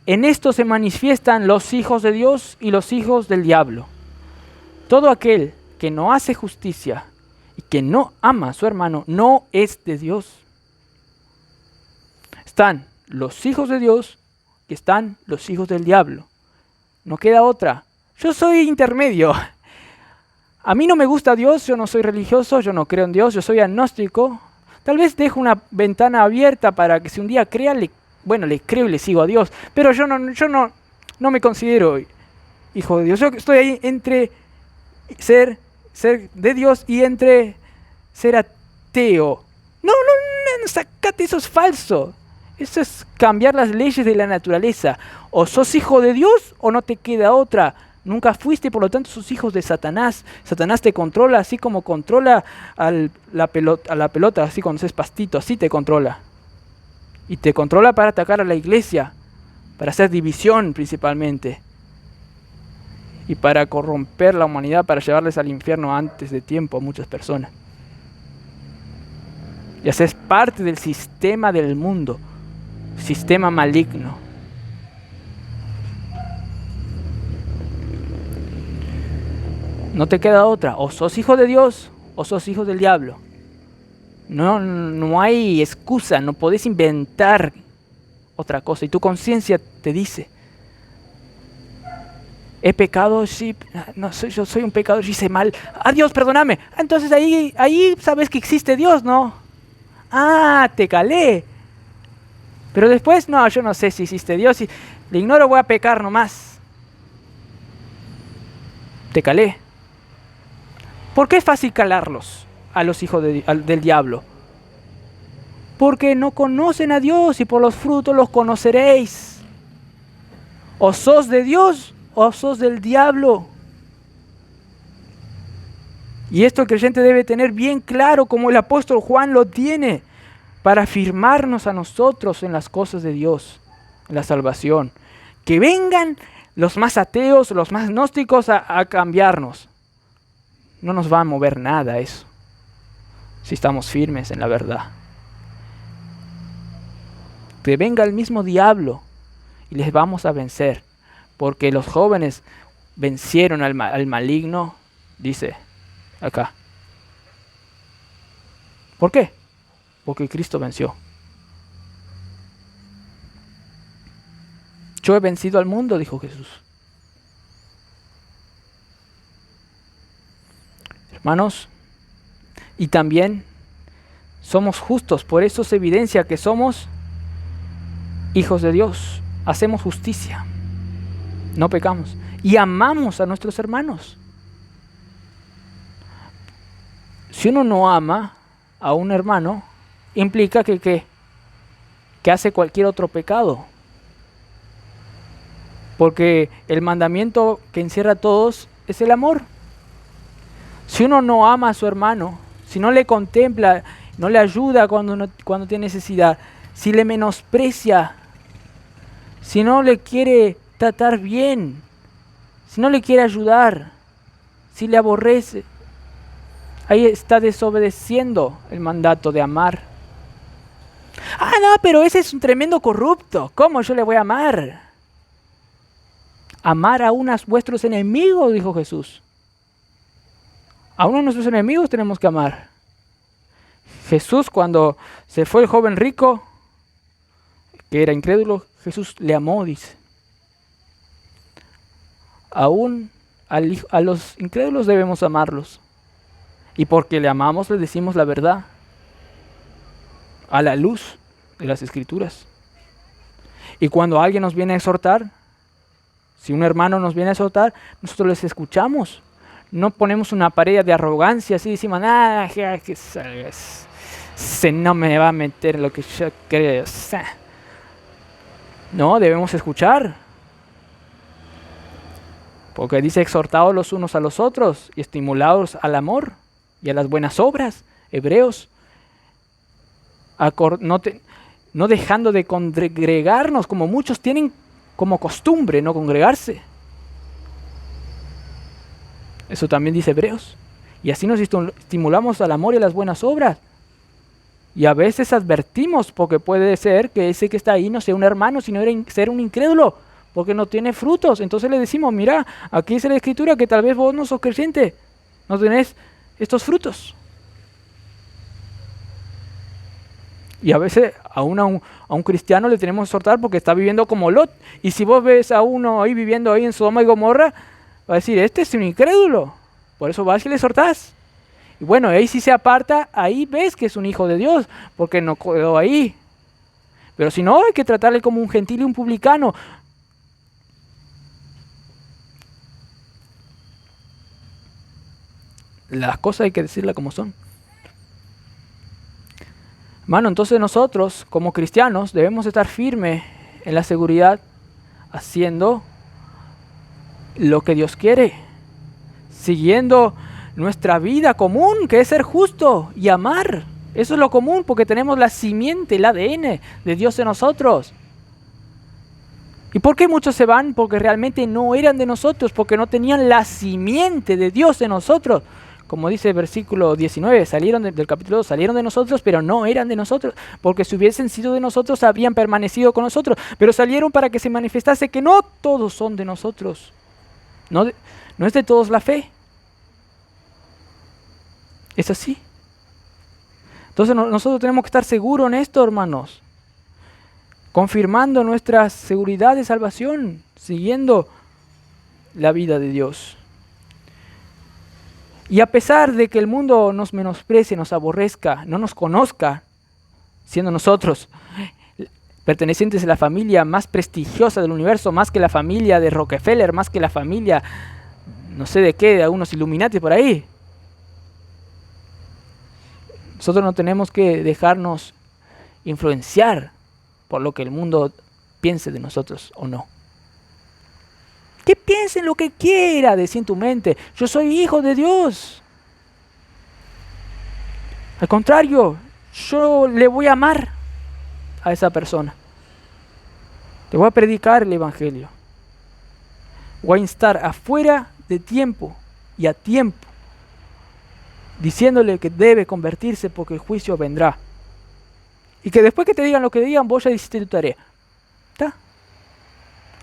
S1: en esto se manifiestan los hijos de Dios y los hijos del diablo. Todo aquel que no hace justicia y que no ama a su hermano no es de Dios. Están los hijos de Dios y están los hijos del diablo. No queda otra. Yo soy intermedio. A mí no me gusta Dios, yo no soy religioso, yo no creo en Dios, yo soy agnóstico. Tal vez dejo una ventana abierta para que si un día crea, le creo y le sigo a Dios. Pero yo no me considero hijo de Dios. Yo estoy ahí entre ser de Dios y entre ser ateo. No, sacate, eso es falso. Eso es cambiar las leyes de la naturaleza. O sos hijo de Dios o no te queda otra. Nunca fuiste, por lo tanto, sos hijos de Satanás. Satanás te controla así como controla a la pelota, así cuando es pastito, así te controla. Y te controla para atacar a la iglesia, para hacer división principalmente. Y para corromper la humanidad, para llevarles al infierno antes de tiempo a muchas personas. Y haces parte del sistema del mundo, sistema maligno. No te queda otra, o sos hijo de Dios o sos hijo del diablo. No hay excusa, no podés inventar otra cosa. Y tu conciencia te dice, he pecado, sí, no, yo soy un pecador, hice mal. Ah, Dios, perdóname. Entonces ahí sabes que existe Dios, ¿no? Ah, te calé. Pero después, no, yo no sé si existe Dios. Si le ignoro, voy a pecar nomás. Te calé. ¿Por qué es fácil calarlos a los hijos del diablo? Porque no conocen a Dios y por los frutos los conoceréis. O sos de Dios o sos del diablo. Y esto el creyente debe tener bien claro, como el apóstol Juan lo tiene, para afirmarnos a nosotros en las cosas de Dios, en la salvación. Que vengan los más ateos, los más gnósticos a cambiarnos. No nos va a mover nada eso, si estamos firmes en la verdad. Que venga el mismo diablo y les vamos a vencer, porque los jóvenes vencieron al maligno, dice acá. ¿Por qué? Porque Cristo venció. Yo he vencido al mundo, dijo Jesús. Hermanos, y también somos justos, por eso se evidencia que somos hijos de Dios, hacemos justicia, no pecamos y amamos a nuestros hermanos. Si uno no ama a un hermano, implica que hace cualquier otro pecado, porque el mandamiento que encierra a todos es el amor. Si uno no ama a su hermano, si no le contempla, no le ayuda cuando tiene necesidad, si le menosprecia, si no le quiere tratar bien, si no le quiere ayudar, si le aborrece, ahí está desobedeciendo el mandato de amar. Ah, no, pero ese es un tremendo corrupto. ¿Cómo yo le voy a amar? Amar a unos vuestros enemigos, dijo Jesús. A uno de nuestros enemigos tenemos que amar. Jesús, cuando se fue el joven rico, que era incrédulo, Jesús le amó, dice. Aún a los incrédulos debemos amarlos. Y porque le amamos, le decimos la verdad, a la luz de las Escrituras. Y cuando alguien nos viene a exhortar, si un hermano nos viene a exhortar, nosotros les escuchamos. No ponemos una pared de arrogancia así, decimos, se no me va a meter en lo que yo creo. No, debemos escuchar. Porque dice exhortados los unos a los otros y estimulados al amor y a las buenas obras. Hebreos. No dejando de congregarnos, como muchos tienen como costumbre no congregarse. Eso también dice Hebreos. Y así nos estimulamos al amor y a las buenas obras. Y a veces advertimos, porque puede ser que ese que está ahí no sea un hermano, sino ser un incrédulo, porque no tiene frutos. Entonces le decimos, mira, aquí dice la Escritura que tal vez vos no sos creyente, no tenés estos frutos. Y a veces a un cristiano le tenemos que exhortar porque está viviendo como Lot. Y si vos ves a uno ahí viviendo ahí en Sodoma y Gomorra, va a decir, este es un incrédulo. Por eso vas y le exhortás. Y bueno, ahí si se aparta, ahí ves que es un hijo de Dios, porque no quedó ahí. Pero si no, hay que tratarle como un gentil y un publicano. Las cosas hay que decirlas como son. Hermano, entonces nosotros, como cristianos, debemos estar firmes en la seguridad, haciendo lo que Dios quiere, siguiendo nuestra vida común, que es ser justo y amar. Eso es lo común, porque tenemos la simiente, el ADN de Dios en nosotros. ¿Y por qué muchos se van? Porque realmente no eran de nosotros, porque no tenían la simiente de Dios en nosotros. Como dice el versículo 19, salieron del capítulo 2, salieron de nosotros, pero no eran de nosotros, porque si hubiesen sido de nosotros, habrían permanecido con nosotros, pero salieron para que se manifestase que no todos son de nosotros. No es de todos la fe. Es así. Entonces nosotros tenemos que estar seguros en esto, hermanos, confirmando nuestra seguridad de salvación, siguiendo la vida de Dios. Y a pesar de que el mundo nos menosprecie, nos aborrezca, no nos conozca, siendo nosotros pertenecientes a la familia más prestigiosa del universo, más que la familia de Rockefeller, más que la familia, no sé de qué, de algunos Illuminati por ahí, nosotros no tenemos que dejarnos influenciar por lo que el mundo piense de nosotros o no. Que piensen lo que quiera, decir en tu mente, yo soy hijo de Dios. Al contrario, yo le voy a amar a esa persona. Le voy a predicar el evangelio. Voy a instar afuera de tiempo y a tiempo, diciéndole que debe convertirse porque el juicio vendrá. Y que después que te digan lo que digan, vos ya hiciste tu tarea. ¿Está?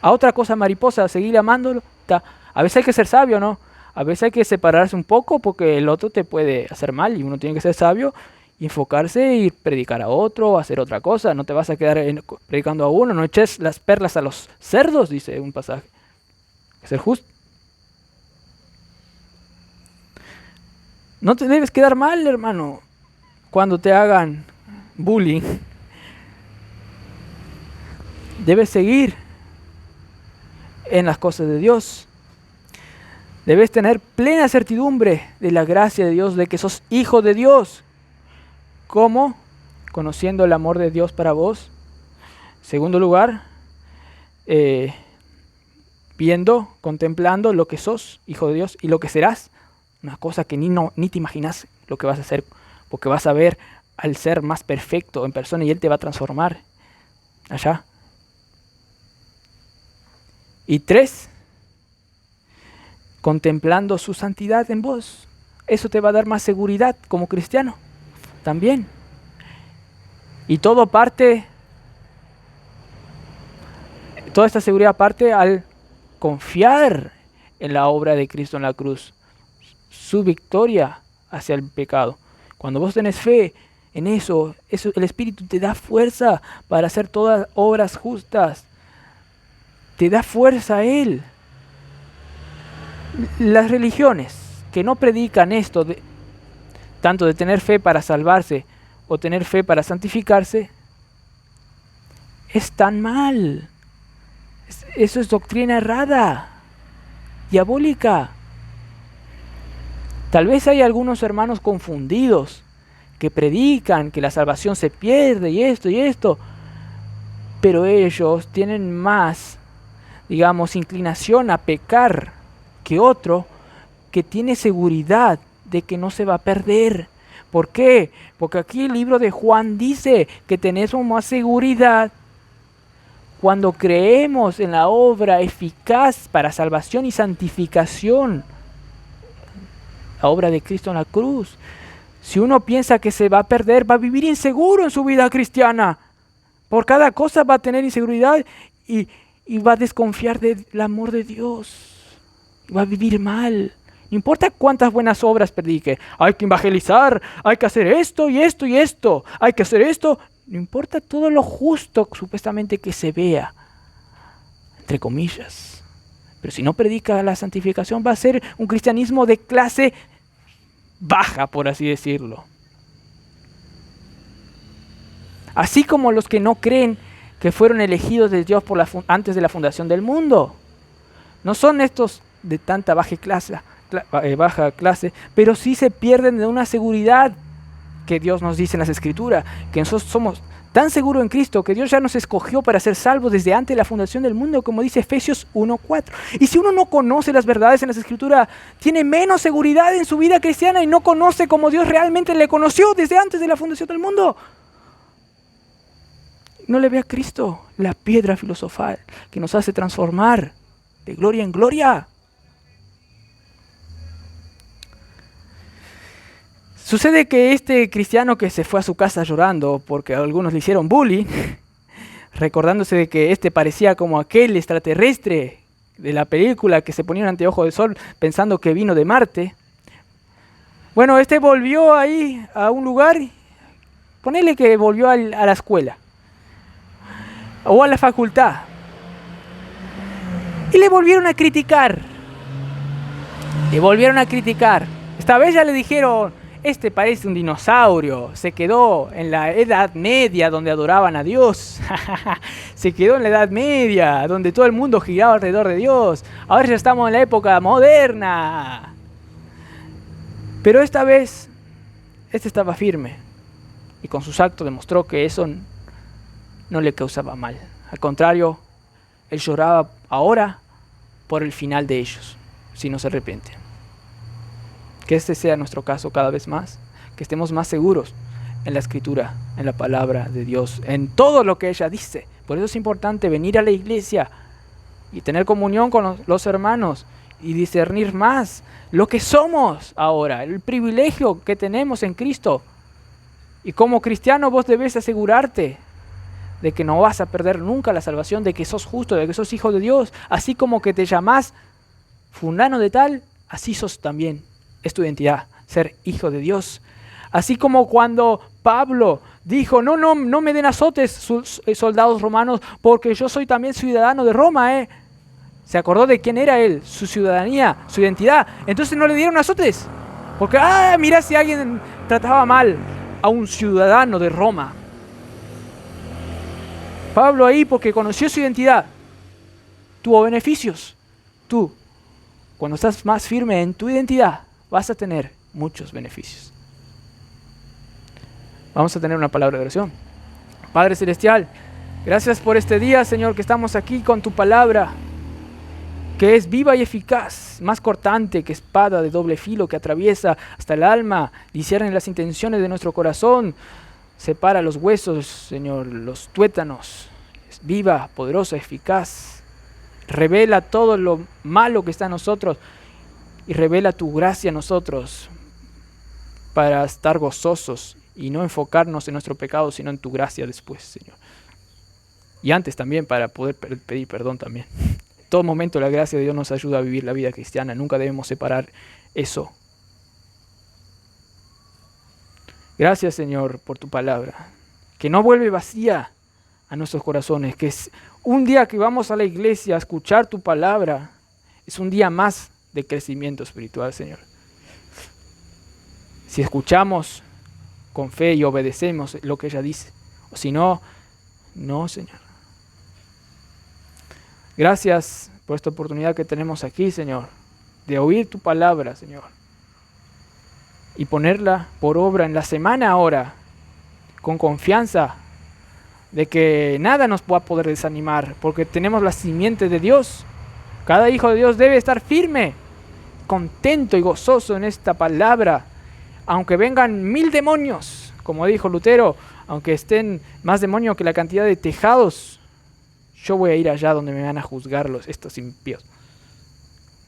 S1: A otra cosa mariposa, seguir amándolo. ¿Está? A veces hay que ser sabio, ¿no? A veces hay que separarse un poco porque el otro te puede hacer mal y uno tiene que ser sabio y enfocarse y predicar a otro, hacer otra cosa. No te vas a quedar predicando a uno, no eches las perlas a los cerdos, dice un pasaje. Hay que ser justo. No te debes quedar mal, hermano, cuando te hagan bullying. Debes seguir en las cosas de Dios. Debes tener plena certidumbre de la gracia de Dios, de que sos hijo de Dios. ¿Cómo? Conociendo el amor de Dios para vos. Segundo lugar, viendo, contemplando lo que sos, hijo de Dios, y lo que serás. Una cosa que ni te imaginas lo que vas a hacer, porque vas a ver al ser más perfecto en persona y Él te va a transformar allá. Y 3, contemplando su santidad en vos. Eso te va a dar más seguridad como cristiano también. Y toda esta seguridad parte al confiar en la obra de Cristo en la cruz, su victoria hacia el pecado. Cuando vos tenés fe en eso, el Espíritu te da fuerza para hacer todas obras justas. Te da fuerza a Él. Las religiones que no predican esto, tanto de tener fe para salvarse o tener fe para santificarse, están mal. Eso es doctrina errada, diabólica. Tal vez hay algunos hermanos confundidos que predican que la salvación se pierde y esto, pero ellos tienen más, digamos, inclinación a pecar que otro que tiene seguridad de que no se va a perder. ¿Por qué? Porque aquí el libro de Juan dice que tenemos más seguridad cuando creemos en la obra eficaz para salvación y santificación, la obra de Cristo en la cruz. Si uno piensa que se va a perder, va a vivir inseguro en su vida cristiana. Por cada cosa va a tener inseguridad y va a desconfiar del amor de Dios. Va a vivir mal. No importa cuántas buenas obras predique. Hay que evangelizar, hay que hacer esto y esto y esto. Hay que hacer esto. No importa todo lo justo supuestamente que se vea, entre comillas. Pero si no predica la santificación, va a ser un cristianismo de clase baja, por así decirlo. Así como los que no creen que fueron elegidos de Dios antes de la fundación del mundo. No son estos de tanta baja clase, pero sí se pierden de una seguridad que Dios nos dice en las Escrituras, que nosotros somos Tan seguro en Cristo que Dios ya nos escogió para ser salvos desde antes de la fundación del mundo, como dice Efesios 1:4. Y si uno no conoce las verdades en las Escrituras, tiene menos seguridad en su vida cristiana y no conoce como Dios realmente le conoció desde antes de la fundación del mundo. No le ve a Cristo, la piedra filosofal que nos hace transformar de gloria en gloria. Sucede que este cristiano que se fue a su casa llorando porque algunos le hicieron bullying, recordándose de que este parecía como aquel extraterrestre de la película que se ponía un anteojo de sol pensando que vino de Marte. Bueno, este volvió ahí a un lugar, ponele que volvió a la escuela o a la facultad y le volvieron a criticar. Esta vez ya le dijeron: este parece un dinosaurio, se quedó en la Edad Media donde adoraban a Dios. Se quedó en la Edad Media donde todo el mundo giraba alrededor de Dios. Ahora ya estamos en la época moderna. Pero esta vez, este estaba firme y con sus actos demostró que eso no le causaba mal. Al contrario, él lloraba ahora por el final de ellos, si no se arrepienten. Que este sea nuestro caso cada vez más, que estemos más seguros en la Escritura, en la palabra de Dios, en todo lo que ella dice. Por eso es importante venir a la iglesia y tener comunión con los hermanos y discernir más lo que somos ahora, el privilegio que tenemos en Cristo. Y como cristiano vos debes asegurarte de que no vas a perder nunca la salvación, de que sos justo, de que sos hijo de Dios, así como que te llamás fulano de tal, así sos también. Es tu identidad, ser hijo de Dios. Así como cuando Pablo dijo: no me den azotes, soldados romanos, porque yo soy también ciudadano de Roma. Se acordó de quién era él, su ciudadanía, su identidad. Entonces no le dieron azotes, porque mira si alguien trataba mal a un ciudadano de Roma. Pablo ahí, porque conoció su identidad, tuvo beneficios. Tú, cuando estás más firme en tu identidad, vas a tener muchos beneficios. Vamos a tener una palabra de oración. Padre Celestial, gracias por este día, Señor, que estamos aquí con tu palabra, que es viva y eficaz, más cortante que espada de doble filo, que atraviesa hasta el alma, discierne las intenciones de nuestro corazón, separa los huesos, Señor, los tuétanos. Es viva, poderosa, eficaz. Revela todo lo malo que está en nosotros y revela tu gracia a nosotros para estar gozosos y no enfocarnos en nuestro pecado, sino en tu gracia después, Señor. Y antes también, para poder pedir perdón también. En todo momento la gracia de Dios nos ayuda a vivir la vida cristiana. Nunca debemos separar eso. Gracias, Señor, por tu palabra, que no vuelve vacía a nuestros corazones, que es un día que vamos a la iglesia a escuchar tu palabra, es un día más de crecimiento espiritual, Señor. Si escuchamos con fe y obedecemos lo que ella dice, o si no, no, Señor. Gracias por esta oportunidad que tenemos aquí, Señor, de oír tu palabra, Señor, y ponerla por obra en la semana ahora, con confianza de que nada nos va a poder desanimar, porque tenemos la simiente de Dios. Cada hijo de Dios debe estar firme, contento y gozoso en esta palabra, aunque vengan 1000 demonios, como dijo Lutero, aunque estén más demonios que la cantidad de tejados, yo voy a ir allá donde me van a juzgar estos impíos.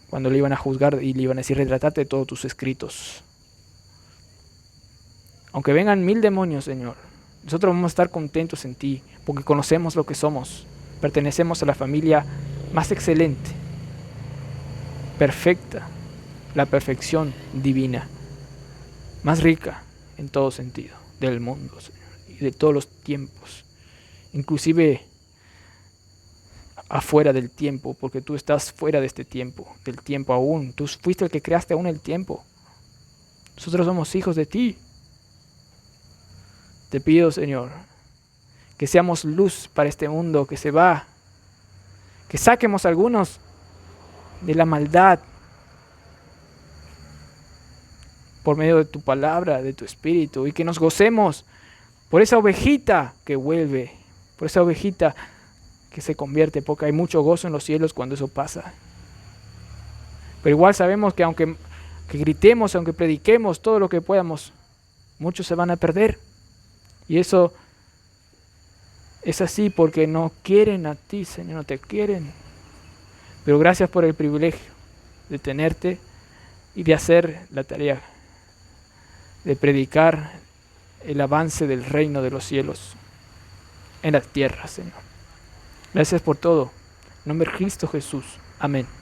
S1: Cuando le iban a juzgar y le iban a decir: retrátate de todos tus escritos. Aunque vengan 1000 demonios, Señor, nosotros vamos a estar contentos en ti, porque conocemos lo que somos. Pertenecemos a la familia más excelente, perfecta, la perfección divina, más rica en todo sentido del mundo, Señor, y de todos los tiempos, inclusive afuera del tiempo, porque tú estás fuera de este tiempo, del tiempo aún. Tú fuiste el que creaste aún el tiempo. Nosotros somos hijos de ti. Te pido, Señor, que seamos luz para este mundo que se va, que saquemos a algunos de la maldad por medio de tu palabra, de tu espíritu, y que nos gocemos por esa ovejita que vuelve, por esa ovejita que se convierte, porque hay mucho gozo en los cielos cuando eso pasa. Pero igual sabemos que aunque gritemos, aunque prediquemos todo lo que podamos, muchos se van a perder. Y eso es así porque no quieren a ti, Señor, no te quieren. Pero gracias por el privilegio de tenerte y de hacer la tarea, de predicar el avance del reino de los cielos en la tierra, Señor. Gracias por todo. En nombre de Cristo Jesús. Amén.